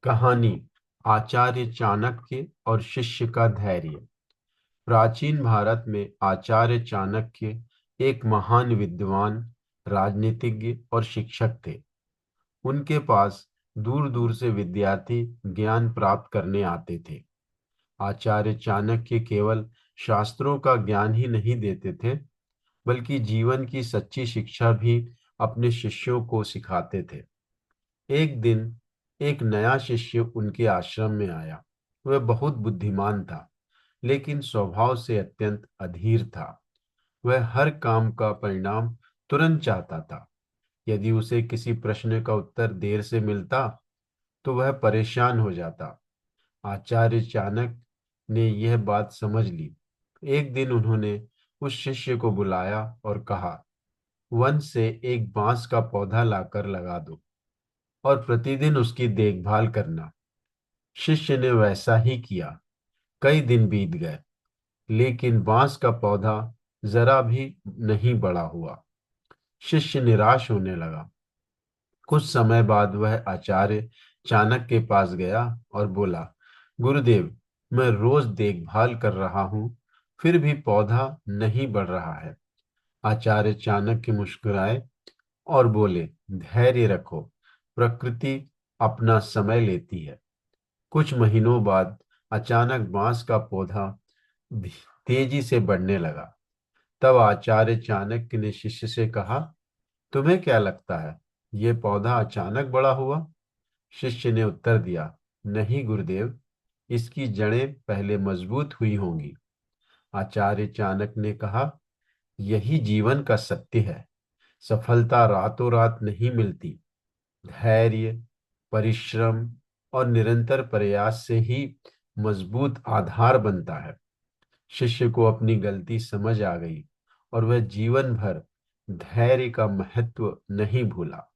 कहानी आचार्य चाणक्य और शिष्य का धैर्य। प्राचीन भारत में आचार्य चाणक्य एक महान विद्वान, राजनीतिज्ञ और शिक्षक थे। उनके पास दूर दूर से विद्यार्थी ज्ञान प्राप्त करने आते थे। आचार्य चाणक्य केवल शास्त्रों का ज्ञान ही नहीं देते थे, बल्कि जीवन की सच्ची शिक्षा भी अपने शिष्यों को सिखाते थे। एक दिन एक नया शिष्य उनके आश्रम में आया। वह बहुत बुद्धिमान था, लेकिन स्वभाव से अत्यंत अधीर था। वह हर काम का परिणाम तुरंत चाहता था। यदि उसे किसी प्रश्न का उत्तर देर से मिलता तो वह परेशान हो जाता। आचार्य चाणक्य ने यह बात समझ ली। एक दिन उन्होंने उस शिष्य को बुलाया और कहा, वन से एक बांस का पौधा लाकर लगा दो और प्रतिदिन उसकी देखभाल करना। शिष्य ने वैसा ही किया। कई दिन बीत गए, लेकिन बांस का पौधा जरा भी नहीं बड़ा हुआ। शिष्य निराश होने लगा। कुछ समय बाद वह आचार्य चाणक्य के पास गया और बोला, गुरुदेव, मैं रोज देखभाल कर रहा हूँ, फिर भी पौधा नहीं बढ़ रहा है। आचार्य चाणक्य मुस्कुराए और बोले, धैर्य रखो, प्रकृति अपना समय लेती है। कुछ महीनों बाद अचानक बांस का पौधा तेजी से बढ़ने लगा। तब आचार्य चाणक्य ने शिष्य से कहा, तुम्हें क्या लगता है, ये पौधा अचानक बड़ा हुआ? शिष्य ने उत्तर दिया, नहीं गुरुदेव, इसकी जड़ें पहले मजबूत हुई होंगी। आचार्य चाणक्य ने कहा, यही जीवन का सत्य है। सफलता रातों रात नहीं मिलती। धैर्य, परिश्रम और निरंतर प्रयास से ही मजबूत आधार बनता है। शिष्य को अपनी गलती समझ आ गई और वह जीवन भर धैर्य का महत्व नहीं भूला।